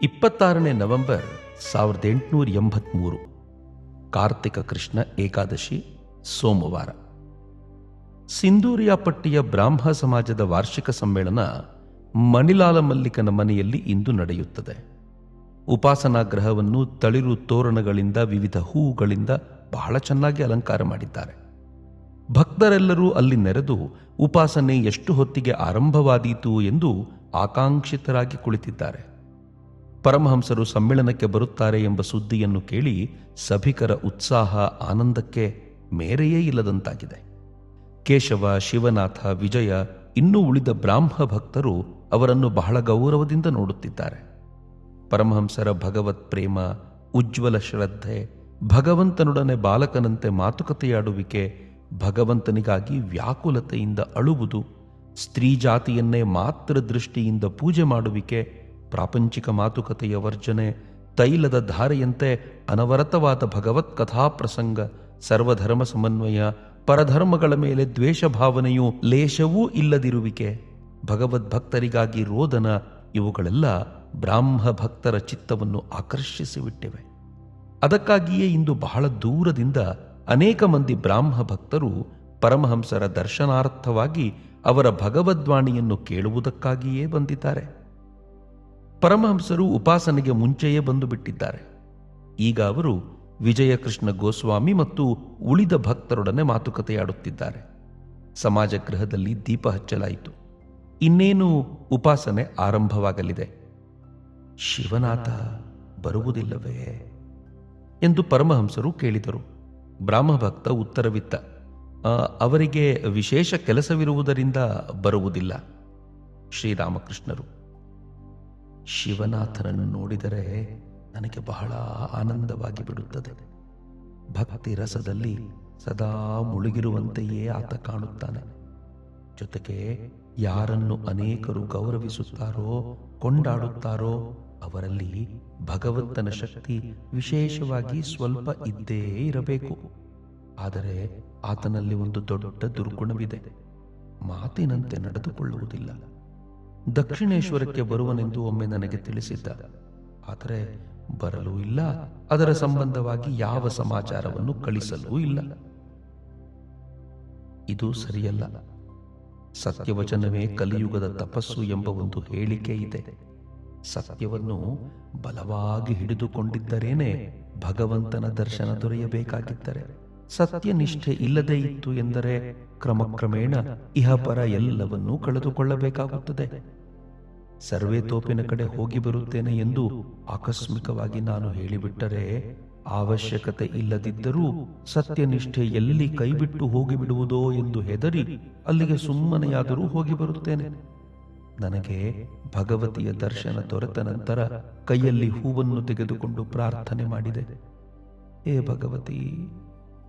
26ನೇ November 1883 Kartika Krishna Ekadashi ಸೋಮವಾರ. ಸಿಂಧೂರಿಯಾಪಟ್ಟಿಯ ಬ್ರಾಹ್ಮ ಸಮಾಜದ ವಾರ್ಷಿಕ ಸಮ್ಮೇಳನ ಮಣಿಲಾಲ ಮಲ್ಲಿಕನ ಮನೆಯಲ್ಲಿ ಇಂದು ನಡೆಯುತ್ತದೆ. ಉಪಾಸನಾ ಗೃಹವನ್ನು ತಳಿರು ತೋರಣಗಳಿಂದ, ವಿವಿಧ ಹೂವುಗಳಿಂದ ಬಹಳ ಚೆನ್ನಾಗಿ ಅಲಂಕಾರ ಮಾಡಿದ್ದಾರೆ. ಭಕ್ತರೆಲ್ಲರೂ ಅಲ್ಲಿ ನೆರೆದು ಉಪಾಸನೆ ಎಷ್ಟು ಹೊತ್ತಿಗೆ ಆರಂಭವಾದೀತು ಎಂದು ಆಕಾಂಕ್ಷಿತರಾಗಿ ಕುಳಿತಿದ್ದಾರೆ. ಪರಮಹಂಸರು ಸಮ್ಮೇಳನಕ್ಕೆ ಬರುತ್ತಾರೆ ಎಂಬ ಸುದ್ದಿಯನ್ನು ಕೇಳಿ ಸಭಿಕರ ಉತ್ಸಾಹ, ಆನಂದಕ್ಕೆ ಮೇರೆಯೇ ಇಲ್ಲದಂತಾಗಿದೆ. ಕೇಶವ, ಶಿವನಾಥ, ವಿಜಯ ಇನ್ನೂ ಉಳಿದ ಬ್ರಾಹ್ಮ ಭಕ್ತರು ಅವರನ್ನು ಬಹಳ ಗೌರವದಿಂದ ನೋಡುತ್ತಿದ್ದಾರೆ. ಪರಮಹಂಸರ ಭಗವತ್ ಪ್ರೇಮ, ಉಜ್ವಲ ಶ್ರದ್ಧೆ, ಭಗವಂತನೊಡನೆ ಬಾಲಕನಂತೆ ಮಾತುಕತೆಯಾಡುವಿಕೆ, ಭಗವಂತನಿಗಾಗಿ ವ್ಯಾಕುಲತೆಯಿಂದ ಅಳುವುದು, ಸ್ತ್ರೀ ಜಾತಿಯನ್ನೇ ಮಾತ್ರ ದೃಷ್ಟಿಯಿಂದ ಪೂಜೆ ಮಾಡುವಿಕೆ, ಪ್ರಾಪಂಚಿಕ ಮಾತುಕತೆಯ ವರ್ಜನೆ, ತೈಲದ ಧಾರೆಯಂತೆ ಅನವರತವಾದ ಭಗವತ್ ಕಥಾ ಪ್ರಸಂಗ, ಸರ್ವಧರ್ಮ ಸಮನ್ವಯ, ಪರಧರ್ಮಗಳ ಮೇಲೆ ದ್ವೇಷ ಭಾವನೆಯು ಲೇಷವೂ ಇಲ್ಲದಿರುವಿಕೆ, ಭಗವದ್ಭಕ್ತರಿಗಾಗಿ ರೋದನ, ಇವುಗಳೆಲ್ಲ ಬ್ರಾಹ್ಮ ಭಕ್ತರ ಚಿತ್ತವನ್ನು ಆಕರ್ಷಿಸಿಬಿಟ್ಟಿವೆ. ಅದಕ್ಕಾಗಿಯೇ ಇಂದು ಬಹಳ ದೂರದಿಂದ ಅನೇಕ ಮಂದಿ ಬ್ರಾಹ್ಮ ಭಕ್ತರು ಪರಮಹಂಸರ ದರ್ಶನಾರ್ಥವಾಗಿ ಅವರ ಭಗವದ್ವಾಣಿಯನ್ನು ಕೇಳುವುದಕ್ಕಾಗಿಯೇ ಬಂದಿದ್ದಾರೆ. ಪರಮಹಂಸರು ಉಪಾಸನೆಗೆ ಮುಂಚೆಯೇ ಬಂದು ಬಿಟ್ಟಿದ್ದಾರೆ. ಈಗ ಅವರು ವಿಜಯಕೃಷ್ಣ ಗೋಸ್ವಾಮಿ ಮತ್ತು ಉಳಿದ ಭಕ್ತರೊಡನೆ ಮಾತುಕತೆಯಾಡುತ್ತಿದ್ದಾರೆ. ಸಮಾಜ ಗೃಹದಲ್ಲಿ ದೀಪ ಹಚ್ಚಲಾಯಿತು. ಇನ್ನೇನು ಉಪಾಸನೆ ಆರಂಭವಾಗಲಿದೆ. ಶಿವನಾಥ ಬರುವುದಿಲ್ಲವೇ ಎಂದು ಪರಮಹಂಸರು ಕೇಳಿದರು. ಬ್ರಾಹ್ಮಭಕ್ತ ಉತ್ತರವಿತ್ತ, ಅವರಿಗೆ ವಿಶೇಷ ಕೆಲಸವಿರುವುದರಿಂದ ಬರುವುದಿಲ್ಲ. ಶ್ರೀರಾಮಕೃಷ್ಣರು, ಶಿವನಾಥನನ್ನು ನೋಡಿದರೆ ನನಗೆ ಬಹಳ ಆನಂದವಾಗಿ ಬಿಡುತ್ತದೆ. ಭಕ್ತಿ ರಸದಲ್ಲಿ ಸದಾ ಮುಳುಗಿರುವಂತೆಯೇ ಆತ ಕಾಣುತ್ತಾನೆ. ಜೊತೆಗೆ ಯಾರನ್ನು ಅನೇಕರು ಗೌರವಿಸುತ್ತಾರೋ, ಕೊಂಡಾಡುತ್ತಾರೋ ಅವರಲ್ಲಿ ಭಗವಂತನ ಶಕ್ತಿ ವಿಶೇಷವಾಗಿ ಸ್ವಲ್ಪ ಇದ್ದೇ ಇರಬೇಕು. ಆದರೆ ಆತನಲ್ಲಿ ಒಂದು ದೊಡ್ಡ ದುರ್ಗುಣವಿದೆ, ಮಾತಿನಂತೆ ನಡೆದುಕೊಳ್ಳುವುದಿಲ್ಲ. ದಕ್ಷಿಣೇಶ್ವರಕ್ಕೆ ಬರುವನೆಂದು ಒಮ್ಮೆ ನನಗೆ ತಿಳಿಸಿದ್ದ, ಆದರೆ ಬರಲೂ ಇಲ್ಲ, ಅದರ ಸಂಬಂಧವಾಗಿ ಯಾವ ಸಮಾಚಾರವನ್ನು ಕಳಿಸಲೂ ಇಲ್ಲ. ಇದು ಸರಿಯಲ್ಲ. ಸತ್ಯವಚನವೇ ಕಲಿಯುಗದ ತಪಸ್ಸು ಎಂಬ ಒಂದು ಹೇಳಿಕೆ ಇದೆ. ಸತ್ಯವನ್ನು ಬಲವಾಗಿ ಹಿಡಿದುಕೊಂಡಿದ್ದರೇನೆ ಭಗವಂತನ ದರ್ಶನ ದೊರೆಯಬೇಕಾಗಿದ್ದರೆ. ಸತ್ಯನಿಷ್ಠೆ ಇಲ್ಲದೇ ಇತ್ತು ಎಂದರೆ ಕ್ರಮಕ್ರಮೇಣ ಇಹಪರ ಎಲ್ಲವನ್ನೂ ಕಳೆದುಕೊಳ್ಳಬೇಕಾಗುತ್ತದೆ. ಸರ್ವೇ ತೋಪಿನ ಕಡೆ ಹೋಗಿ ಬರುತ್ತೇನೆ ಎಂದು ಆಕಸ್ಮಿಕವಾಗಿ ನಾನು ಹೇಳಿಬಿಟ್ಟರೆ, ಅವಶ್ಯಕತೆ ಇಲ್ಲದಿದ್ದರೂ ಸತ್ಯನಿಷ್ಠೆ ಎಲ್ಲಿ ಕೈಬಿಟ್ಟು ಹೋಗಿಬಿಡುವುದೋ ಎಂದು ಹೆದರಿ ಅಲ್ಲಿಗೆ ಸುಮ್ಮನೆಯಾದರೂ ಹೋಗಿ ಬರುತ್ತೇನೆ. ನನಗೆ ಭಗವತಿಯ ದರ್ಶನ ದೊರೆತ ನಂತರ ಕೈಯಲ್ಲಿ ಹೂವನ್ನು ತೆಗೆದುಕೊಂಡು ಪ್ರಾರ್ಥನೆ ಮಾಡಿದೆ. ಹೇ ಭಗವತಿ,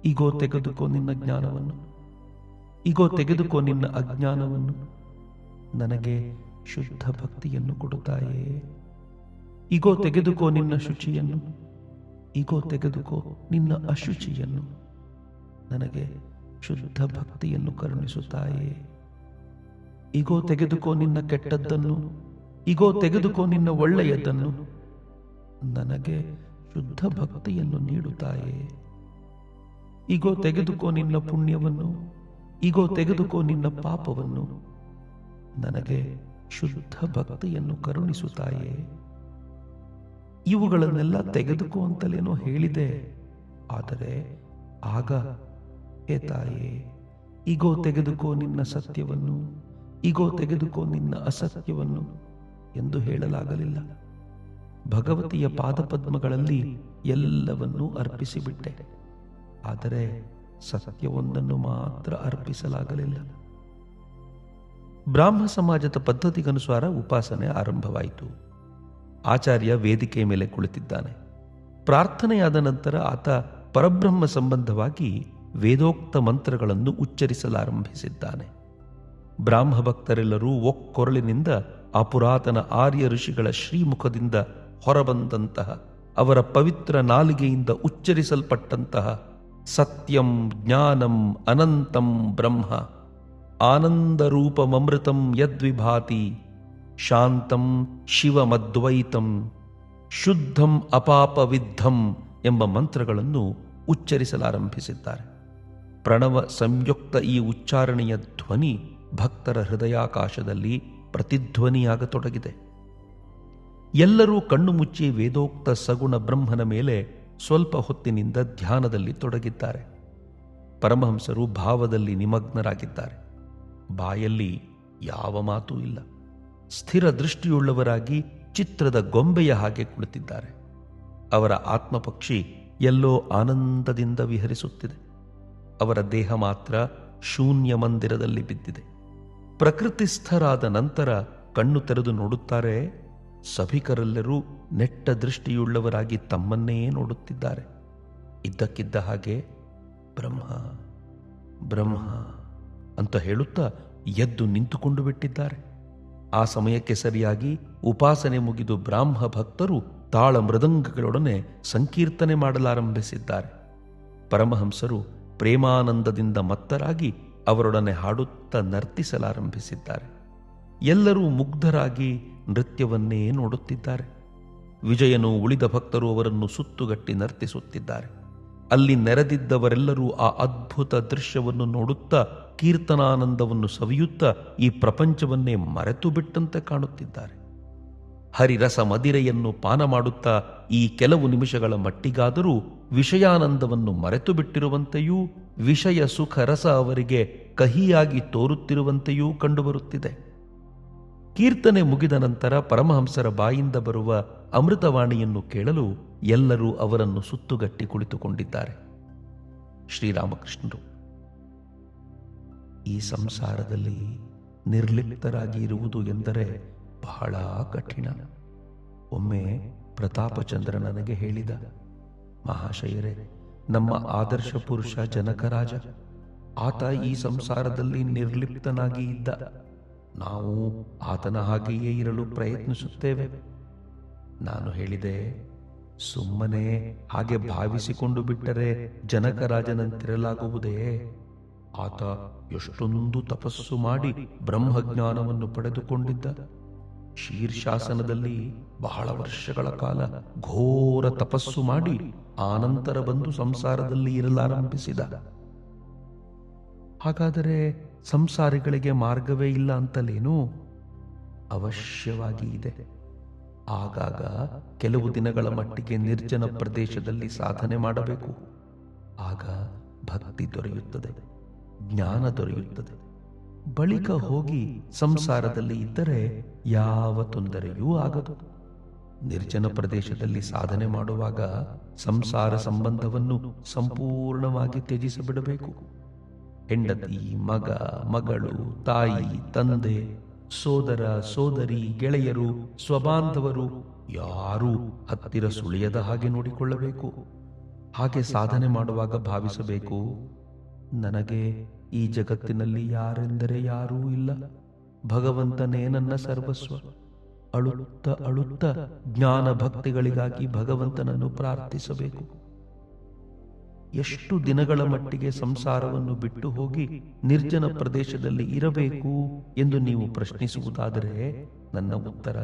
ಈಗೋ ತೆಗೆದುಕೋ ನಿನ್ನ ಜ್ಞಾನವನ್ನು, ಈಗೋ ತೆಗೆದುಕೋ ನಿನ್ನ ಅಜ್ಞಾನವನ್ನು, ನನಗೆ ಶುದ್ಧ ಭಕ್ತಿಯನ್ನು ಕೊಡುತ್ತಾಯೇ. ಈಗೋ ತೆಗೆದುಕೋ ನಿನ್ನ ಶುಚಿಯನ್ನು, ಈಗೋ ತೆಗೆದುಕೋ ನಿನ್ನ ಅಶುಚಿಯನ್ನು, ನನಗೆ ಶುದ್ಧ ಭಕ್ತಿಯನ್ನು ಕರುಣಿಸುತ್ತಾಯೇ. ಈಗೋ ತೆಗೆದುಕೋ ನಿನ್ನ ಕೆಟ್ಟದ್ದನ್ನು, ಈಗೋ ತೆಗೆದುಕೋ ನಿನ್ನ ಒಳ್ಳೆಯದನ್ನು, ನನಗೆ ಶುದ್ಧ ಭಕ್ತಿಯನ್ನು ನೀಡುತ್ತಾಯೇ. ಈಗೋ ತೆಗೆದುಕೋ ನಿನ್ನ ಪುಣ್ಯವನ್ನು, ಈಗೋ ತೆಗೆದುಕೋ ನಿನ್ನ ಪಾಪವನ್ನು, ನನಗೆ ಶುದ್ಧ ಭಕ್ತಿಯನ್ನು ಕರುಣಿಸುತ್ತಾಯೇ. ಇವುಗಳನ್ನೆಲ್ಲ ತೆಗೆದುಕೋ ಅಂತಲೇನೋ ಹೇಳಿದೆ. ಆದರೆ ಆಗ ಹೇ ತಾಯೇ, ಈಗೋ ತೆಗೆದುಕೋ ನಿನ್ನ ಸತ್ಯವನ್ನು, ಈಗೋ ತೆಗೆದುಕೋ ನಿನ್ನ ಅಸತ್ಯವನ್ನು ಎಂದು ಹೇಳಲಾಗಲಿಲ್ಲ. ಭಗವತಿಯ ಪಾದಪದ್ಮಗಳಲ್ಲಿ ಎಲ್ಲವನ್ನೂ ಅರ್ಪಿಸಿಬಿಟ್ಟೆ. ಆದರೆ ಸತ್ಯವೊಂದನ್ನು ಮಾತ್ರ ಅರ್ಪಿಸಲಾಗಲಿಲ್ಲ. ಬ್ರಾಹ್ಮ ಸಮಾಜದ ಪದ್ಧತಿಗನುಸಾರ ಉಪಾಸನೆ ಆರಂಭವಾಯಿತು. ಆಚಾರ್ಯ ವೇದಿಕೆಯ ಮೇಲೆ ಕುಳಿತಿದ್ದಾನೆ. ಪ್ರಾರ್ಥನೆಯಾದ ನಂತರ ಆತ ಪರಬ್ರಹ್ಮ ಸಂಬಂಧವಾಗಿ ವೇದೋಕ್ತ ಮಂತ್ರಗಳನ್ನು ಉಚ್ಚರಿಸಲಾರಂಭಿಸಿದ್ದಾನೆ. ಬ್ರಾಹ್ಮ ಭಕ್ತರೆಲ್ಲರೂ ಒಕ್ಕೊರಳಿನಿಂದ ಆ ಪುರಾತನ ಆರ್ಯ ಋಷಿಗಳ ಶ್ರೀಮುಖದಿಂದ ಹೊರಬಂದಂತಹ, ಅವರ ಪವಿತ್ರ ನಾಲಿಗೆಯಿಂದ ಉಚ್ಚರಿಸಲ್ಪಟ್ಟಂತಹ ಸತ್ಯಂ ಜ್ಞಾನಂ ಅನಂತಂ ಬ್ರಹ್ಮ ಆನಂದರೂಪಮೃತಂ ಯದ್ವಿಭಾತಿ ಶಾಂತಂ ಶಿವಮದ್ವೈತಂ ಶುದ್ಧಂ ಅಪಾಪವಿದ್ಧಂ ಎಂಬ ಮಂತ್ರಗಳನ್ನು ಉಚ್ಚರಿಸಲಾರಂಭಿಸಿದ್ದಾರೆ. ಪ್ರಣವ ಸಂಯುಕ್ತ ಈ ಉಚ್ಚಾರಣೆಯ ಧ್ವನಿ ಭಕ್ತರ ಹೃದಯಾಕಾಶದಲ್ಲಿ ಪ್ರತಿಧ್ವನಿಯಾಗತೊಡಗಿದೆ. ಎಲ್ಲರೂ ಕಣ್ಣು ಮುಚ್ಚಿ ವೇದೋಕ್ತ ಸಗುಣ ಬ್ರಹ್ಮನ ಮೇಲೆ ಸ್ವಲ್ಪ ಹೊತ್ತಿನಿಂದ ಧ್ಯಾನದಲ್ಲಿ ತೊಡಗಿದ್ದಾರೆ. ಪರಮಹಂಸರು ಭಾವದಲ್ಲಿ ನಿಮಗ್ನರಾಗಿದ್ದಾರೆ. ಬಾಯಲ್ಲಿ ಯಾವ ಮಾತೂ ಇಲ್ಲ. ಸ್ಥಿರ ದೃಷ್ಟಿಯುಳ್ಳವರಾಗಿ ಚಿತ್ರದ ಗೊಂಬೆಯ ಹಾಗೆ ಕುಳಿತಿದ್ದಾರೆ. ಅವರ ಆತ್ಮಪಕ್ಷಿ ಎಲ್ಲೋ ಆನಂದದಿಂದ ವಿಹರಿಸುತ್ತಿದೆ. ಅವರ ದೇಹ ಮಾತ್ರ ಶೂನ್ಯ ಮಂದಿರದಲ್ಲಿ ಬಿದ್ದಿದೆ. ಪ್ರಕೃತಿಸ್ಥರಾದ ನಂತರ ಕಣ್ಣು ತೆರೆದು ನೋಡುತ್ತಾರೆ. ಸಭಿಕರೆಲ್ಲರೂ ನೆಟ್ಟ ದೃಷ್ಟಿಯುಳ್ಳವರಾಗಿ ತಮ್ಮನ್ನೇ ನೋಡುತ್ತಿದ್ದಾರೆ. ಇದ್ದಕ್ಕಿದ್ದ ಹಾಗೆ ಬ್ರಹ್ಮ ಬ್ರಹ್ಮ ಅಂತ ಹೇಳುತ್ತಾ ಎದ್ದು ನಿಂತುಕೊಂಡು ಬಿಟ್ಟಿದ್ದಾರೆ. ಆ ಸಮಯಕ್ಕೆ ಸರಿಯಾಗಿ ಉಪಾಸನೆ ಮುಗಿದು ಬ್ರಾಹ್ಮ ಭಕ್ತರು ತಾಳ ಮೃದಂಗಗಳೊಡನೆ ಸಂಕೀರ್ತನೆ ಮಾಡಲಾರಂಭಿಸಿದ್ದಾರೆ. ಪರಮಹಂಸರು ಪ್ರೇಮಾನಂದದಿಂದ ಮತ್ತರಾಗಿ ಅವರೊಡನೆ ಹಾಡುತ್ತಾ ನರ್ತಿಸಲಾರಂಭಿಸಿದ್ದಾರೆ. ಎಲ್ಲರೂ ಮುಗ್ಧರಾಗಿ ನೃತ್ಯವನ್ನೇ ನೋಡುತ್ತಿದ್ದಾರೆ. ವಿಜಯನು ಉಳಿದ ಭಕ್ತರು ಅವರನ್ನು ಸುತ್ತುಗಟ್ಟಿ ನರ್ತಿಸುತ್ತಿದ್ದಾರೆ. ಅಲ್ಲಿ ನೆರೆದಿದ್ದವರೆಲ್ಲರೂ ಆ ಅದ್ಭುತ ದೃಶ್ಯವನ್ನು ನೋಡುತ್ತಾ ಕೀರ್ತನಾನಂದವನ್ನು ಸವಿಯುತ್ತಾ ಈ ಪ್ರಪಂಚವನ್ನೇ ಮರೆತು ಬಿಟ್ಟಂತೆ ಕಾಣುತ್ತಿದ್ದಾರೆ. ಹರಿರಸ ಮದಿರೆಯನ್ನು ಪಾನ ಮಾಡುತ್ತಾ ಈ ಕೆಲವು ನಿಮಿಷಗಳ ಮಟ್ಟಿಗಾದರೂ ವಿಷಯಾನಂದವನ್ನು ಮರೆತು ಬಿಟ್ಟಿರುವಂತೆಯೂ ವಿಷಯ ಸುಖ ರಸ ಅವರಿಗೆ ಕಹಿಯಾಗಿ ತೋರುತ್ತಿರುವಂತೆಯೂ ಕಂಡುಬರುತ್ತಿದೆ. ಕೀರ್ತನೆ ಮುಗಿದ ನಂತರ ಪರಮಹಂಸರ ಬಾಯಿಂದ ಬರುವ ಅಮೃತವಾಣಿಯನ್ನು ಕೇಳಲು ಎಲ್ಲರೂ ಅವರನ್ನು ಸುತ್ತುಗಟ್ಟಿ ಕುಳಿತುಕೊಂಡಿದ್ದಾರೆ. ಶ್ರೀರಾಮಕೃಷ್ಣರು, ಈ ಸಂಸಾರದಲ್ಲಿ ನಿರ್ಲಿಪ್ತರಾಗಿ ಇರುವುದು ಎಂದರೆ ಬಹಳ ಕಠಿಣ. ಒಮ್ಮೆ ಪ್ರತಾಪಚಂದ್ರ ನನಗೆ ಹೇಳಿದ, ಮಹಾಶಯರೇ, ನಮ್ಮ ಆದರ್ಶ ಪುರುಷ ಜನಕರಾಜ, ಆತ ಈ ಸಂಸಾರದಲ್ಲಿ ನಿರ್ಲಿಪ್ತನಾಗಿ ಇದ್ದ. ನಾವು ಆತನ ಹಾಗೆಯೇ ಇರಲು ಪ್ರಯತ್ನಿಸುತ್ತೇವೆ. ನಾನು ಹೇಳಿದೆ, ಸುಮ್ಮನೆ ಹಾಗೆ ಭಾವಿಸಿಕೊಂಡು ಬಿಟ್ಟರೆ ಜನಕರಾಜನಂತಿರಲಾಗುವುದೇ? ಆತ ಎಷ್ಟೊಂದು ತಪಸ್ಸು ಮಾಡಿ ಬ್ರಹ್ಮಜ್ಞಾನವನ್ನು ಪಡೆದುಕೊಂಡಿದ್ದ. ಶೀರ್ಷಾಸನದಲ್ಲಿ ಬಹಳ ವರ್ಷಗಳ ಕಾಲ ಘೋರ ತಪಸ್ಸು ಮಾಡಿ ಆನಂತರ ಬಂದು ಸಂಸಾರದಲ್ಲಿ ಇರಲಾರಂಭಿಸಿದ. ಹಾಗಾದರೆ ಸಂಸಾರಿಗಳಿಗೆ ಮಾರ್ಗವೇ ಇಲ್ಲ ಅಂತಲೇನು? ಅವಶ್ಯವಾಗಿ ಇದೆ. ಆಗಾಗ ಕೆಲವು ದಿನಗಳ ಮಟ್ಟಿಗೆ ನಿರ್ಜನ ಪ್ರದೇಶದಲ್ಲಿ ಸಾಧನೆ ಮಾಡಬೇಕು. ಆಗ ಭಕ್ತಿ ದೊರೆಯುತ್ತದೆ, ಜ್ಞಾನ ದೊರೆಯುತ್ತದೆ. ಬಳಿಕ ಹೋಗಿ ಸಂಸಾರದಲ್ಲಿ ಇದ್ದರೆ ಯಾವ ತೊಂದರೆಯೂ ಆಗದು. ನಿರ್ಜನ ಪ್ರದೇಶದಲ್ಲಿ ಸಾಧನೆ ಮಾಡುವಾಗ ಸಂಸಾರ ಸಂಬಂಧವನ್ನು ಸಂಪೂರ್ಣವಾಗಿ ತ್ಯಜಿಸಿಬಿಡಬೇಕು. ಹೆಂಡತಿ, ಮಗ, ಮಗಳು, ತಾಯಿ, ತಂದೆ, ಸೋದರ, ಸೋದರಿ, ಗೆಳೆಯರು, ಸ್ವಬಾಂಧವರು ಯಾರೂ ಹತ್ತಿರ ಸುಳಿಯದ ಹಾಗೆ ನೋಡಿಕೊಳ್ಳಬೇಕು. ಹಾಗೆ ಸಾಧನೆ ಮಾಡುವಾಗ ಭಾವಿಸಬೇಕು, ನನಗೆ ಈ ಜಗತ್ತಿನಲ್ಲಿ ಯಾರೆಂದರೆ ಯಾರೂ ಇಲ್ಲ, ಭಗವಂತನೇ ನನ್ನ ಸರ್ವಸ್ವ. ಅಳುತ್ತ ಅಳುತ್ತ ಜ್ಞಾನ ಭಕ್ತಿಗಳಿಗಾಗಿ ಭಗವಂತನನ್ನು ಪ್ರಾರ್ಥಿಸಬೇಕು. ಎಷ್ಟು ದಿನಗಳ ಮಟ್ಟಿಗೆ ಸಂಸಾರವನ್ನು ಬಿಟ್ಟು ಹೋಗಿ ನಿರ್ಜನ ಪ್ರದೇಶದಲ್ಲಿ ಇರಬೇಕು ಎಂದು ನೀವು ಪ್ರಶ್ನಿಸುವುದಾದರೆ ನನ್ನ ಉತ್ತರ,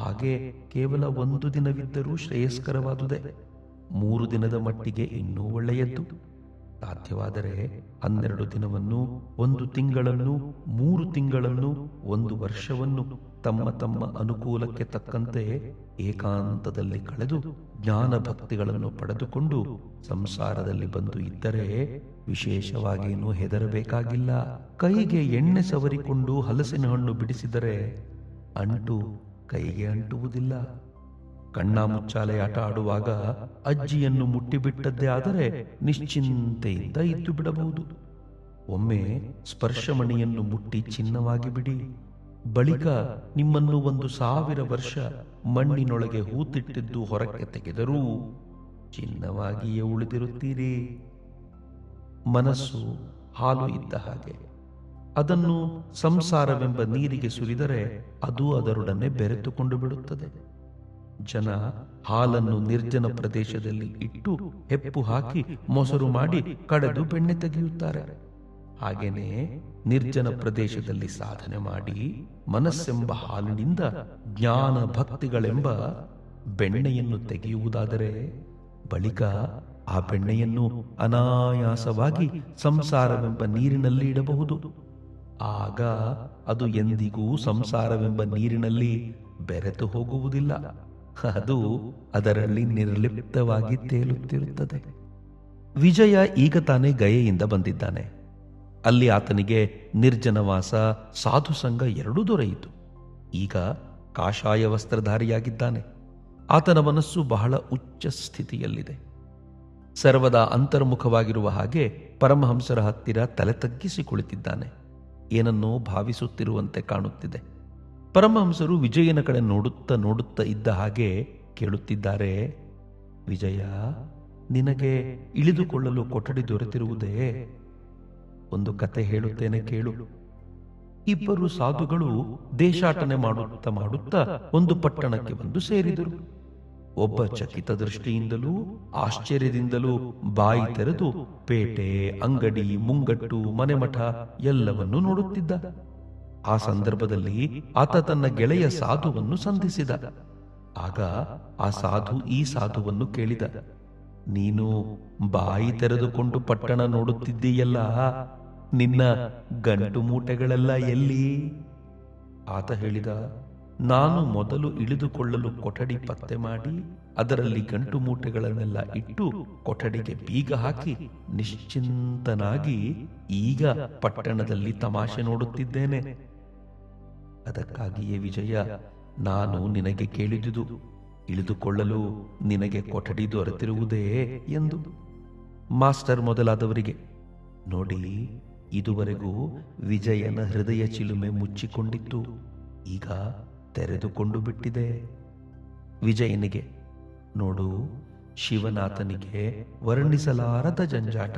ಹಾಗೆ ಕೇವಲ 1 ದಿನವಿದ್ದರೂ ಶ್ರೇಯಸ್ಕರವಾದುದೇ. 3 ದಿನದ ಮಟ್ಟಿಗೆ ಇನ್ನೂ ಒಳ್ಳೆಯದ್ದು. ಸಾಧ್ಯವಾದರೆ 12 ದಿನವನ್ನು, 1 ತಿಂಗಳನ್ನು, 3 ತಿಂಗಳನ್ನು, 1 ವರ್ಷವನ್ನು ತಮ್ಮ ತಮ್ಮ ಅನುಕೂಲಕ್ಕೆ ತಕ್ಕಂತೆ ಏಕಾಂತದಲ್ಲಿ ಕಳೆದು ಜ್ಞಾನ ಭಕ್ತಿಗಳನ್ನು ಪಡೆದುಕೊಂಡು ಸಂಸಾರದಲ್ಲಿ ಬಂದು ಇದ್ದರೆ ವಿಶೇಷವಾಗೇನೂ ಹೆದರಬೇಕಾಗಿಲ್ಲ. ಕೈಗೆ ಎಣ್ಣೆ ಸವರಿಕೊಂಡು ಹಲಸಿನ ಹಣ್ಣು ಬಿಡಿಸಿದರೆ ಅಂಟು ಕೈಗೆ ಅಂಟುವುದಿಲ್ಲ. ಕಣ್ಣಾಮುಚ್ಚಾಲೆ ಆಟ ಆಡುವಾಗ ಅಜ್ಜಿಯನ್ನು ಮುಟ್ಟಿಬಿಟ್ಟದ್ದೇ ಆದರೆ ನಿಶ್ಚಿಂತೆಯಿಂದ ಇದ್ದು ಬಿಡಬಹುದು. ಒಮ್ಮೆ ಸ್ಪರ್ಶಮಣಿಯನ್ನು ಮುಟ್ಟಿ ಚಿನ್ನವಾಗಿ ಬಿಡಿ. ಬಳಿಕ ನಿಮ್ಮನ್ನು 1,000 ವರ್ಷ ಮಣ್ಣಿನೊಳಗೆ ಹೂತಿಟ್ಟಿದ್ದು ಹೊರಕ್ಕೆ ತೆಗೆದರೂ ಚಿನ್ನವಾಗಿಯೇ ಉಳಿದಿರುತ್ತೀರಿ. ಮನಸ್ಸು ಹಾಲು ಇದ್ದ ಹಾಗೆ. ಅದನ್ನು ಸಂಸಾರವೆಂಬ ನೀರಿಗೆ ಸುರಿದರೆ ಅದು ಅದರೊಡನೆ ಬೆರೆತುಕೊಂಡು ಬಿಡುತ್ತದೆ. ಜನ ಹಾಲನ್ನು ನಿರ್ಜನ ಪ್ರದೇಶದಲ್ಲಿ ಇಟ್ಟು ಹೆಪ್ಪು ಹಾಕಿ ಮೊಸರು ಮಾಡಿ ಕಡೆದು ಬೆಣ್ಣೆ ತೆಗೆಯುತ್ತಾರೆ. ಹಾಗೇನೆ ನಿರ್ಜನ ಪ್ರದೇಶದಲ್ಲಿ ಸಾಧನೆ ಮಾಡಿ ಮನಸ್ಸೆಂಬ ಹಾಲಿನಿಂದ ಜ್ಞಾನ ಭಕ್ತಿಗಳೆಂಬ ಬೆಣ್ಣೆಯನ್ನು ತೆಗೆಯುವುದಾದರೆ ಬಳಿಕ ಆ ಬೆಣ್ಣೆಯನ್ನು ಅನಾಯಾಸವಾಗಿ ಸಂಸಾರವೆಂಬ ನೀರಿನಲ್ಲಿ ಇಡಬಹುದು. ಆಗ ಅದು ಎಂದಿಗೂ ಸಂಸಾರವೆಂಬ ನೀರಿನಲ್ಲಿ ಬೆರೆತು ಹೋಗುವುದಿಲ್ಲ. ಅದು ಅದರಲ್ಲಿ ನಿರ್ಲಿಪ್ತವಾಗಿ ತೇಲುತ್ತಿರುತ್ತದೆ. ವಿಜಯ ಈಗ ತಾನೇ ಗಯೆಯಿಂದ ಬಂದಿದ್ದಾನೆ. ಅಲ್ಲಿ ಆತನಿಗೆ ನಿರ್ಜನವಾಸ, ಸಾಧುಸಂಗ ಎರಡೂ ದೊರೆಯಿತು. ಈಗ ಕಾಷಾಯ ವಸ್ತ್ರಧಾರಿಯಾಗಿದ್ದಾನೆ. ಆತನ ಮನಸ್ಸು ಬಹಳ ಉಚ್ಚ ಸ್ಥಿತಿಯಲ್ಲಿದೆ. ಸರ್ವದಾ ಅಂತರ್ಮುಖವಾಗಿರುವ ಹಾಗೆ ಪರಮಹಂಸರ ಹತ್ತಿರ ತಲೆ ತಗ್ಗಿಸಿ ಕುಳಿತಿದ್ದಾನೆ. ಏನನ್ನೋ ಭಾವಿಸುತ್ತಿರುವಂತೆ ಕಾಣುತ್ತಿದೆ. ಪರಮಹಂಸರು ವಿಜಯನ ಕಡೆ ನೋಡುತ್ತಾ ನೋಡುತ್ತಾ ಇದ್ದ ಹಾಗೆ ಕೇಳುತ್ತಿದ್ದಾರೆ. ವಿಜಯ, ನಿನಗೆ ಇಳಿದುಕೊಳ್ಳಲು ಕೊಠಡಿ ದೊರೆತಿರುವುದೇ? ಒಂದು ಕತೆ ಹೇಳುತ್ತೇನೆ ಕೇಳು. ಇಬ್ಬರು ಸಾಧುಗಳು ದೇಶಾಟನೆ ಮಾಡುತ್ತಾ ಒಂದು ಪಟ್ಟಣಕ್ಕೆ ಬಂದು ಸೇರಿದರು. ಒಬ್ಬ ಚಕಿತ ದೃಷ್ಟಿಯಿಂದಲೂ ಆಶ್ಚರ್ಯದಿಂದಲೂ ಬಾಯಿ ತೆರೆದು ಪೇಟೆ, ಅಂಗಡಿ, ಮುಂಗಟ್ಟು, ಮನೆಮಠ ಎಲ್ಲವನ್ನೂ ನೋಡುತ್ತಿದ್ದ. ಆ ಸಂದರ್ಭದಲ್ಲಿ ಆತ ತನ್ನ ಗೆಳೆಯ ಸಾಧುವನ್ನು ಸಂಧಿಸಿದ. ಆಗ ಆ ಸಾಧು ಈ ಸಾಧುವನ್ನು ಕೇಳಿದ, ನೀನು ಬಾಯಿ ತೆರೆದುಕೊಂಡು ಪಟ್ಟಣ ನೋಡುತ್ತಿದ್ದೀಯಲ್ಲ, ನಿನ್ನ ಗಂಟು ಮೂಟೆಗಳೆಲ್ಲ ಎಲ್ಲಿ? ಆತ ಹೇಳಿದ, ನಾನು ಮೊದಲು ಇಳಿದುಕೊಳ್ಳಲು ಕೊಠಡಿ ಪತ್ತೆ ಮಾಡಿ ಅದರಲ್ಲಿ ಗಂಟು ಮೂಟೆಗಳನ್ನೆಲ್ಲ ಇಟ್ಟು ಕೊಠಡಿಗೆ ಬೀಗ ಹಾಕಿ ನಿಶ್ಚಿಂತನಾಗಿ ಈಗ ಪಟ್ಟಣದಲ್ಲಿ ತಮಾಷೆ ನೋಡುತ್ತಿದ್ದೇನೆ. ಅದಕ್ಕಾಗಿಯೇ ವಿಜಯ, ನಾನು ನಿನಗೆ ಕೇಳಿದುದು, ಇಳಿದುಕೊಳ್ಳಲು ನಿನಗೆ ಕೊಠಡಿ ದೊರೆತಿರುವುದೇ ಎಂದು. ಮಾಸ್ಟರ್ ಮೊದಲಾದವರಿಗೆ, ನೋಡಿ, ಇದುವರೆಗೂ ವಿಜಯನ ಹೃದಯ ಚಿಲುಮೆ ಮುಚ್ಚಿಕೊಂಡಿತ್ತು, ಈಗ ತೆರೆದುಕೊಂಡು ಬಿಟ್ಟಿದೆ. ವಿಜಯನಿಗೆ, ನೋಡು, ಶಿವನಾಥನಿಗೆ ವರ್ಣಿಸಲಾರದ ಜಂಜಾಟ.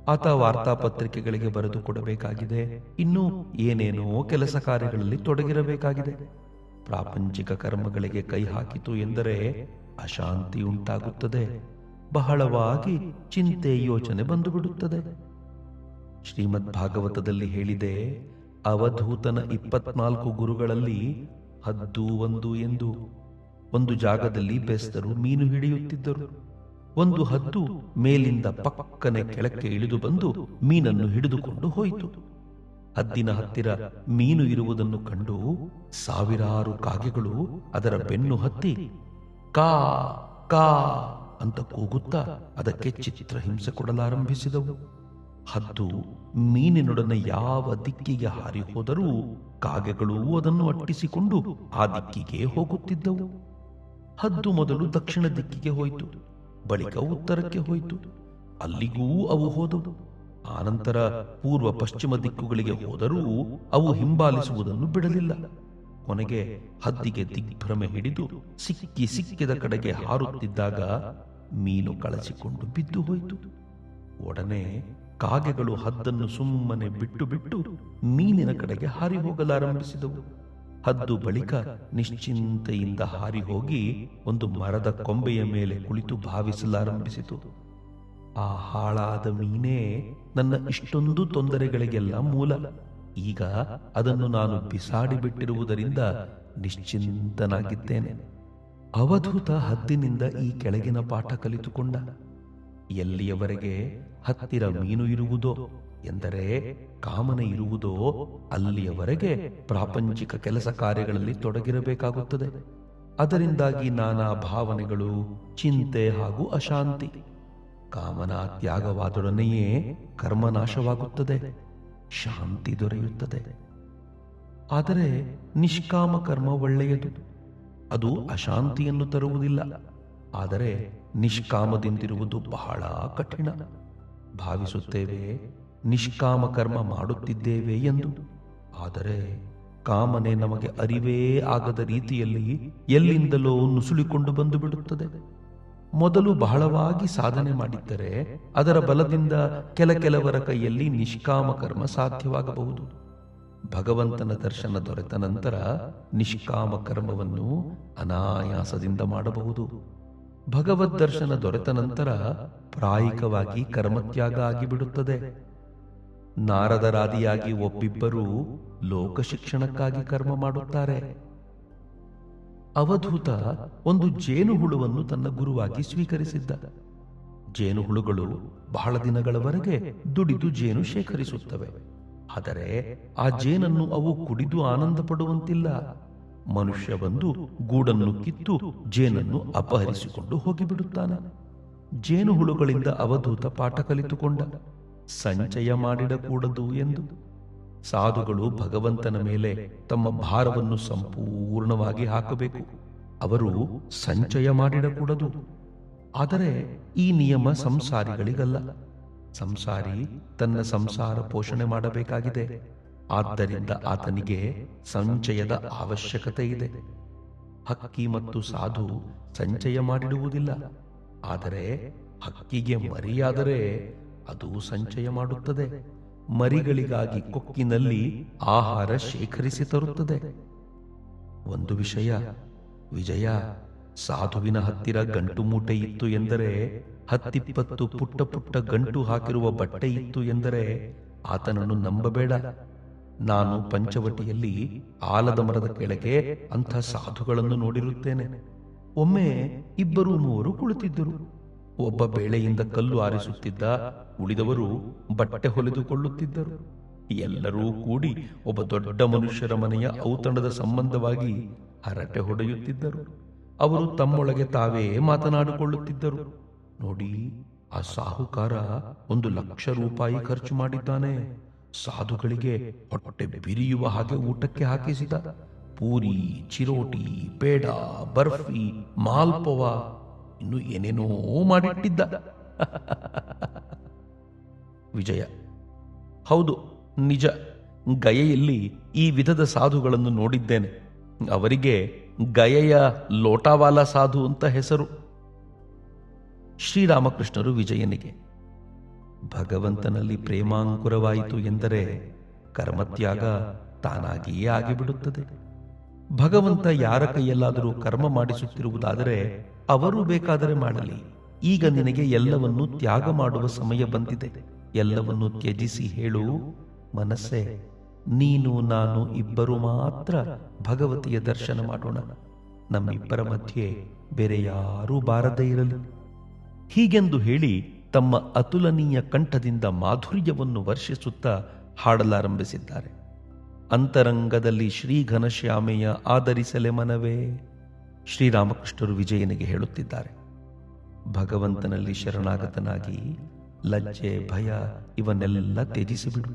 ಆತ ವಾರ್ತಾಪತ್ರಿಕೆಗಳಿಗೆ ಬರೆದು ಕೊಡಬೇಕಾಗಿದೆ, ಇನ್ನೂ ಏನೇನೋ ಕೆಲಸ ಕಾರ್ಯಗಳಲ್ಲಿ ತೊಡಗಿರಬೇಕಾಗಿದೆ. ಪ್ರಾಪಂಚಿಕ ಕರ್ಮಗಳಿಗೆ ಕೈ ಹಾಕಿತು ಎಂದರೆ ಅಶಾಂತಿ ಉಂಟಾಗುತ್ತದೆ. ಬಹಳವಾಗಿ ಚಿಂತೆ, ಯೋಚನೆ ಬಂದು ಬಿಡುತ್ತದೆ. ಶ್ರೀಮದ್ ಭಾಗವತದಲ್ಲಿ ಹೇಳಿದೆ, ಅವಧೂತನ 24 ಗುರುಗಳಲ್ಲಿ ಹದ್ದು ಒಂದು ಎಂದು. ಒಂದು ಜಾಗದಲ್ಲಿ ಬೆಸ್ತರು ಮೀನು ಹಿಡಿಯುತ್ತಿದ್ದರು. ಒಂದು ಹದ್ದು ಮೇಲಿಂದ ಪಕ್ಕನೆ ಕೆಳಕ್ಕೆ ಇಳಿದು ಬಂದು ಮೀನನ್ನು ಹಿಡಿದುಕೊಂಡು ಹೋಯಿತು. ಹದ್ದಿನ ಹತ್ತಿರ ಮೀನು ಇರುವುದನ್ನು ಕಂಡು ಸಾವಿರಾರು ಕಾಗೆಗಳು ಅದರ ಬೆನ್ನು ಹತ್ತಿ ಕಾ ಕಾ ಅಂತ ಕೂಗುತ್ತಾ ಅದಕ್ಕೆ ಚಿತ್ರಹಿಂಸೆ ಕೊಡಲಾರಂಭಿಸಿದವು. ಹದ್ದು ಮೀನಿನೊಡನೆ ಯಾವ ದಿಕ್ಕಿಗೆ ಹಾರಿ ಹೋದರೂ ಕಾಗೆಗಳು ಅದನ್ನು ಅಟ್ಟಿಸಿಕೊಂಡು ಆ ದಿಕ್ಕಿಗೆ ಹೋಗುತ್ತಿದ್ದವು. ಹದ್ದು ಮೊದಲು ದಕ್ಷಿಣ ದಿಕ್ಕಿಗೆ ಹೋಯಿತು, ಬಳಿಕ ಉತ್ತರಕ್ಕೆ ಹೋಯಿತು. ಅಲ್ಲಿಗೂ ಅವು ಹೋದವು. ಆನಂತರ ಪೂರ್ವ ಪಶ್ಚಿಮ ದಿಕ್ಕುಗಳಿಗೆ ಹೋದರೂ ಅವು ಹಿಂಬಾಲಿಸುವುದನ್ನು ಬಿಡಲಿಲ್ಲ. ಕೊನೆಗೆ ಹದ್ದಿಗೆ ದಿಗ್ಭ್ರಮೆ ಹಿಡಿದು ಸಿಕ್ಕಿದ ಕಡೆಗೆ ಹಾರುತ್ತಿದ್ದಾಗ ಮೀನು ಕಳಚಿಕೊಂಡು ಬಿದ್ದು ಹೋಯಿತು. ಒಡನೆ ಕಾಗೆಗಳು ಹದ್ದನ್ನು ಸುಮ್ಮನೆ ಬಿಟ್ಟು ಮೀನಿನ ಕಡೆಗೆ ಹಾರಿ ಹೋಗಲಾರಂಭಿಸಿದವು. ಹದ್ದು ಬಳಿಕ ನಿಶ್ಚಿಂತೆಯಿಂದ ಹಾರಿ ಹೋಗಿ ಒಂದು ಮರದ ಕೊಂಬೆಯ ಮೇಲೆ ಕುಳಿತು ಭಾವಿಸಲಾರಂಭಿಸಿತು. ಆ ಹಾಳಾದ ಮೀನೇ ನನ್ನ ಇಷ್ಟೊಂದು ತೊಂದರೆಗಳಿಗೆಲ್ಲ ಮೂಲ. ಈಗ ಅದನ್ನು ನಾನು ಬಿಸಾಡಿ ಬಿಟ್ಟಿರುವುದರಿಂದ ನಿಶ್ಚಿಂತನಾಗಿದ್ದೇನೆ. ಅವಧೂತ ಹದ್ದಿನಿಂದ ಈ ಕೆಳಗಿನ ಪಾಠ ಕಲಿತುಕೊಂಡ. ಎಲ್ಲಿಯವರೆಗೆ ಹತ್ತಿರ ಮೀನು ಇರುವುದೋ ಎಂದರೆ ಕಾಮನೆ ಇರುವುದೋ ಅಲ್ಲಿಯವರೆಗೆ ಪ್ರಾಪಂಚಿಕ ಕೆಲಸ ಕಾರ್ಯಗಳಲ್ಲಿ ತೊಡಗಿರಬೇಕಾಗುತ್ತದೆ. ಅದರಿಂದಾಗಿ ನಾನಾ ಭಾವನೆಗಳು, ಚಿಂತೆ ಹಾಗೂ ಅಶಾಂತಿ. ಕಾಮನಾ ತ್ಯಾಗವಾದೊಡನೆಯೇ ಕರ್ಮನಾಶವಾಗುತ್ತದೆ, ಶಾಂತಿ ದೊರೆಯುತ್ತದೆ. ಆದರೆ ನಿಷ್ಕಾಮ ಕರ್ಮ ಒಳ್ಳೆಯದು, ಅದು ಅಶಾಂತಿಯನ್ನು ತರುವುದಿಲ್ಲ. ಆದರೆ ನಿಷ್ಕಾಮದಿಂದಿರುವುದು ಬಹಳ ಕಠಿಣ. ಭಾವಿಸುತ್ತೇವೆ ನಿಷ್ಕಾಮ ಕರ್ಮ ಮಾಡುತ್ತಿದ್ದೇವೆ ಎಂದು. ಆದರೆ ಕಾಮನೆ ನಮಗೆ ಅರಿವೇ ಆಗದ ರೀತಿಯಲ್ಲಿ ಎಲ್ಲಿಂದಲೋ ನುಸುಳಿಕೊಂಡು ಬಂದು ಬಿಡುತ್ತದೆ. ಮೊದಲು ಬಹಳವಾಗಿ ಸಾಧನೆ ಮಾಡಿದ್ದರೆ ಅದರ ಬಲದಿಂದ ಕೆಲವರ ಕೈಯಲ್ಲಿ ನಿಷ್ಕಾಮ ಕರ್ಮ ಸಾಧ್ಯವಾಗಬಹುದು. ಭಗವಂತನ ದರ್ಶನ ದೊರೆತ ನಂತರ ನಿಷ್ಕಾಮ ಕರ್ಮವನ್ನು ಅನಾಯಾಸದಿಂದ ಮಾಡಬಹುದು. ಭಗವದ್ ದರ್ಶನ ದೊರೆತ ನಂತರ ಪ್ರಾಯಿಕವಾಗಿ ಕರ್ಮತ್ಯಾಗ ಆಗಿಬಿಡುತ್ತದೆ. ನಾರದರಾದಿಯಾಗಿ ಒಬ್ಬಿಬ್ಬರು ಲೋಕ ಶಿಕ್ಷಣಕ್ಕಾಗಿ ಕರ್ಮ ಮಾಡುತ್ತಾರೆ. ಅವಧೂತ ಒಂದು ಜೇನುಹುಳುವನ್ನು ತನ್ನ ಗುರುವಾಗಿ ಸ್ವೀಕರಿಸಿದ್ದ. ಜೇನುಹುಳುಗಳು ಬಹಳ ದಿನಗಳವರೆಗೆ ದುಡಿದು ಜೇನು ಶೇಖರಿಸುತ್ತವೆ. ಆದರೆ ಆ ಜೇನನ್ನು ಅವು ಕುಡಿದು ಆನಂದ ಪಡುವಂತಿಲ್ಲ. ಮನುಷ್ಯ ಬಂದು ಗೂಡನ್ನು ಕಿತ್ತು ಜೇನನ್ನು ಅಪಹರಿಸಿಕೊಂಡು ಹೋಗಿಬಿಡುತ್ತಾನೆ. ಜೇನುಹುಳುಗಳಿಂದ ಅವಧೂತ ಪಾಠ ಕಲಿತುಕೊಂಡ, ಸಂಚಯ ಮಾಡಿಡಕೂಡದು ಎಂದು. ಸಾಧುಗಳು ಭಗವಂತನ ಮೇಲೆ ತಮ್ಮ ಭಾರವನ್ನು ಸಂಪೂರ್ಣವಾಗಿ ಹಾಕಬೇಕು. ಅವರು ಸಂಚಯ ಮಾಡಿಡಕೂಡದು. ಆದರೆ ಈ ನಿಯಮ ಸಂಸಾರಿಗಳಿಗಲ್ಲ. ಸಂಸಾರಿ ತನ್ನ ಸಂಸಾರ ಪೋಷಣೆ ಮಾಡಬೇಕಾಗಿದೆ. ಆದ್ದರಿಂದ ಆತನಿಗೆ ಸಂಚಯದ ಅವಶ್ಯಕತೆ ಇದೆ. ಹಕ್ಕಿ ಮತ್ತು ಸಾಧು ಸಂಚಯ ಮಾಡಿಡುವುದಿಲ್ಲ. ಆದರೆ ಹಕ್ಕಿಗೆ ಮರಿಯಾದರೆ ಅದು ಸಂಚಯ ಮಾಡುತ್ತದೆ. ಮರಿಗಳಿಗಾಗಿ ಕೊಕ್ಕಿನಲ್ಲಿ ಆಹಾರ ಶೇಖರಿಸಿ ತರುತ್ತದೆ. ಒಂದು ವಿಷಯ ವಿಜಯ, ಸಾಧುವಿನ ಹತ್ತಿರ ಗಂಟು ಮೂಟೆ ಇತ್ತು ಎಂದರೆ, 10-20 ಪುಟ್ಟ ಪುಟ್ಟ ಗಂಟು ಹಾಕಿರುವ ಬಟ್ಟೆ ಇತ್ತು ಎಂದರೆ ಆತನನ್ನು ನಂಬಬೇಡ. ನಾನು ಪಂಚವಟಿಯಲ್ಲಿ ಆಲದ ಮರದ ಕೆಳಗೆ ಅಂಥ ಸಾಧುಗಳನ್ನು ನೋಡಿರುತ್ತೇನೆ. ಒಮ್ಮೆ 2-3 ಕುಳಿತಿದ್ದರು. ಒಬ್ಬ ಬೇಳೆಯಿಂದ ಕಲ್ಲು ಆರಿಸುತ್ತಿದ್ದ, ಉಳಿದವರು ಬಟ್ಟೆ ಹೊಲಿದುಕೊಳ್ಳುತ್ತಿದ್ದರು. ಎಲ್ಲರೂ ಕೂಡಿ ಒಬ್ಬ ದೊಡ್ಡ ಮನುಷ್ಯರ ಮನೆಯ ಔತಣದ ಸಂಬಂಧವಾಗಿ ಹರಟೆ ಹೊಡೆಯುತ್ತಿದ್ದರು. ಅವರು ತಮ್ಮೊಳಗೆ ತಾವೇ ಮಾತನಾಡಿಕೊಳ್ಳುತ್ತಿದ್ದರು. ನೋಡಿ, ಆ ಸಾಹುಕಾರ 1,00,000 ರೂಪಾಯಿ ಖರ್ಚು ಮಾಡಿದ್ದಾನೆ. ಸಾಧುಗಳಿಗೆ ಹೊಟ್ಟೆ ಬಿರಿಯುವ ಹಾಗೆ ಊಟಕ್ಕೆ ಹಾಕಿಸಿದ. ಪೂರಿ, ಚಿರೋಟಿ, ಪೇಡ, ಬರ್ಫಿ, ಮಾಲ್ಪವ, ಇನ್ನು ಏನೇನೋ ಮಾಡಿಟ್ಟಿದ್ದ. ವಿಜಯ: ಹೌದು, ನಿಜ. ಗಯೆಯಲ್ಲಿ ಈ ವಿಧದ ಸಾಧುಗಳನ್ನು ನೋಡಿದ್ದೇನೆ. ಅವರಿಗೆ ಗಯೆಯ ಲೋಟಾವಾಲ ಸಾಧು ಅಂತ ಹೆಸರು. ಶ್ರೀರಾಮಕೃಷ್ಣರು ವಿಜಯನಿಗೆ: ಭಗವಂತನಲ್ಲಿ ಪ್ರೇಮಾಂಕುರವಾಯಿತು ಎಂದರೆ ಕರ್ಮತ್ಯಾಗ ತಾನಾಗಿಯೇ ಆಗಿಬಿಡುತ್ತದೆ. ಭಗವಂತ ಯಾರ ಕೈಯಲ್ಲಾದರೂ ಕರ್ಮ ಮಾಡಿಸುತ್ತಿರುವುದಾದರೆ ಅವರು ಬೇಕಾದರೆ ಮಾಡಲಿ. ಈಗ ನಿನಗೆ ಎಲ್ಲವನ್ನೂ ತ್ಯಾಗ ಮಾಡುವ ಸಮಯ ಬಂದಿದೆ. ಎಲ್ಲವನ್ನೂ ತ್ಯಜಿಸಿ ಹೇಳು, ಮನಸ್ಸೇ, ನೀನು ನಾನು ಇಬ್ಬರು ಮಾತ್ರ ಭಗವತಿಯ ದರ್ಶನ ಮಾಡೋಣ. ನಮ್ಮಿಬ್ಬರ ಮಧ್ಯೆ ಬೇರೆ ಯಾರೂ ಬಾರದೇ ಇರಲಿ. ಹೀಗೆಂದು ಹೇಳಿ ತಮ್ಮ ಅತುಲನೀಯ ಕಂಠದಿಂದ ಮಾಧುರ್ಯವನ್ನು ವರ್ಷಿಸುತ್ತಾ ಹಾಡಲಾರಂಭಿಸಿದ್ದಾರೆ. ಅಂತರಂಗದಲ್ಲಿ ಶ್ರೀ ಘನಶ್ಯಾಮೆಯ ಆದರಿಸಲೆ ಮನವೇ. ಶ್ರೀರಾಮಕೃಷ್ಣರು ವಿಜಯನಿಗೆ ಹೇಳುತ್ತಿದ್ದಾರೆ, ಭಗವಂತನಲ್ಲಿ ಶರಣಾಗತನಾಗಿ ಲಜ್ಜೆ, ಭಯ ಇವನ್ನೆಲ್ಲ ತ್ಯಜಿಸಿಬಿಡು.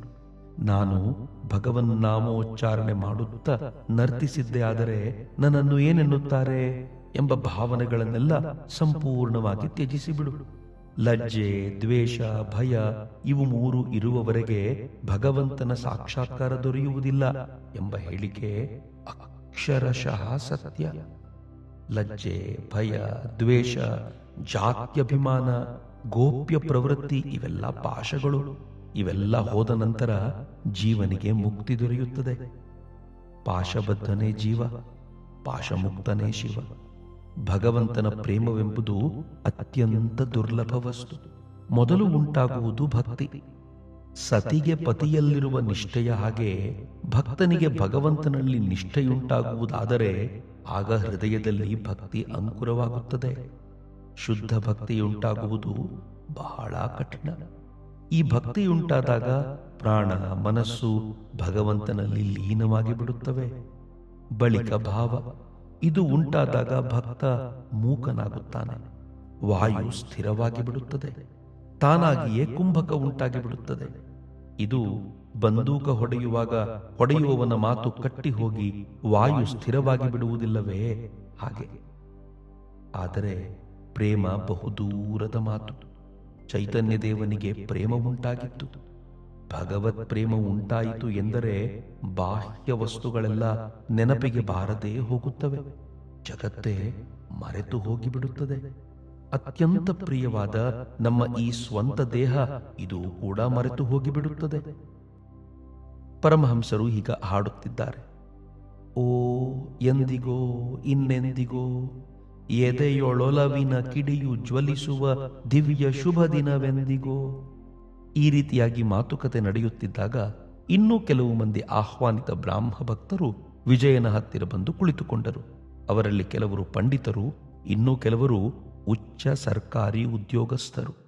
ನಾನು ಭಗವನ್ ನಾಮೋಚ್ಚಾರಣೆ ಮಾಡುತ್ತಾ ನರ್ತಿಸಿದ್ದೆ ಆದರೆ ನನ್ನನ್ನು ಏನೆನ್ನುತ್ತಾರೆ ಎಂಬ ಭಾವನೆಗಳನ್ನೆಲ್ಲ ಸಂಪೂರ್ಣವಾಗಿ ತ್ಯಜಿಸಿಬಿಡು. ಲಜ್ಜೆ, ದ್ವೇಷ, ಭಯ ಇವು 3 ಇರುವವರೆಗೆ ಭಗವಂತನ ಸಾಕ್ಷಾತ್ಕಾರ ದೊರೆಯುವುದಿಲ್ಲ ಎಂಬ ಹೇಳಿಕೆ ಅಕ್ಷರಶಃ ಸತ್ಯ. ಲಜ್ಜೆ, ಭಯ, ದ್ವೇಷ, ಜಾತ್ಯಭಿಮಾನ, ಗೋಪ್ಯ ಪ್ರವೃತ್ತಿ ಇವೆಲ್ಲ ಪಾಶಗಳು. ಇವೆಲ್ಲ ಹೋದ ನಂತರ ಜೀವನಿಗೆ ಮುಕ್ತಿ ದೊರೆಯುತ್ತದೆ. ಪಾಶಬದ್ಧನೇ ಜೀವ, ಪಾಶಮುಕ್ತನೇ ಶಿವ. ಭಗವಂತನ ಪ್ರೇಮವೆಂಬುದು ಅತ್ಯಂತ ದುರ್ಲಭ ವಸ್ತು. ಮೊದಲು ಉಂಟಾಗುವುದು ಭಕ್ತಿ. ಸತಿಗೆ ಪತಿಯಲ್ಲಿರುವ ನಿಷ್ಠೆಯ ಹಾಗೆ ಭಕ್ತನಿಗೆ ಭಗವಂತನಲ್ಲಿ ನಿಷ್ಠೆಯುಂಟಾಗುವುದಾದರೆ ಆಗ ಹೃದಯದಲ್ಲಿ ಭಕ್ತಿ ಅಂಕುರವಾಗುತ್ತದೆ. ಶುದ್ಧ ಭಕ್ತಿಯುಂಟಾಗುವುದು ಬಹಳ ಕಠಿಣ. ಈ ಭಕ್ತಿಯುಂಟಾದಾಗ ಪ್ರಾಣ, ಮನಸ್ಸು ಭಗವಂತನಲ್ಲಿ ಲೀನವಾಗಿ ಬಿಡುತ್ತವೆ. ಬಳಿಕ ಭಾವ ಇದು ಉಂಟಾದಾಗ ಭಕ್ತ ಮೂಕನಾಗುತ್ತಾನೆ. ವಾಯು ಸ್ಥಿರವಾಗಿ ಬಿಡುತ್ತದೆ. ತಾನಾಗಿಯೇ ಕುಂಭಕ ಉಂಟಾಗಿ ಬಿಡುತ್ತದೆ. ಇದು ಬಂದೂಕ ಹೊಡೆಯುವವನ ಮಾತು ಕಟ್ಟಿ ಹೋಗಿ ವಾಯು ಸ್ಥಿರವಾಗಿ ಬಿಡುವುದಿಲ್ಲವೇ ಹಾಗೆ. ಆದರೆ ಪ್ರೇಮ ಬಹುದೂರದ ಮಾತು. ಚೈತನ್ಯ ದೇವನಿಗೆ ಪ್ರೇಮ ಉಂಟಾಗಿತ್ತು. ಭಗವತ್ ಪ್ರೇಮ ಉಂಟಾಯಿತು ಎಂದರೆ ಬಾಹ್ಯ ವಸ್ತುಗಳೆಲ್ಲ ನೆನಪಿಗೆ ಬಾರದೆ ಹೋಗುತ್ತವೆ. ಜಗತ್ತೇ ಮರೆತು ಹೋಗಿಬಿಡುತ್ತದೆ. ಅತ್ಯಂತ ಪ್ರಿಯವಾದ ನಮ್ಮ ಈ ಸ್ವಂತ ದೇಹ ಇದು ಕೂಡ ಮರೆತು ಹೋಗಿಬಿಡುತ್ತದೆ. ಪರಮಹಂಸರು ಹೀಗ ಹಾಡುತ್ತಿದ್ದಾರೆ: ಓ ಎಂದಿಗೋ ಇನ್ನೆಂದಿಗೋ ಎದೆಯೊಳೊಲವಿನ ಕಿಡಿಯು ಜ್ವಲಿಸುವ ದಿವ್ಯ ಶುಭ ದಿನವೆಂದಿಗೋ. ಈ ರೀತಿಯಾಗಿ ಮಾತುಕತೆ ನಡೆಯುತ್ತಿದ್ದಾಗ ಇನ್ನೂ ಕೆಲವು ಮಂದಿ ಆಹ್ವಾನಿತ ಬ್ರಾಹ್ಮ ಭಕ್ತರು ವಿಜಯನ ಹತ್ತಿರ ಬಂದು ಕುಳಿತುಕೊಂಡರು. ಅವರಲ್ಲಿ ಕೆಲವರು ಪಂಡಿತರು, ಇನ್ನೂ ಕೆಲವರು ಉಚ್ಚ ಸರ್ಕಾರಿ ಉದ್ಯೋಗಸ್ಥರು.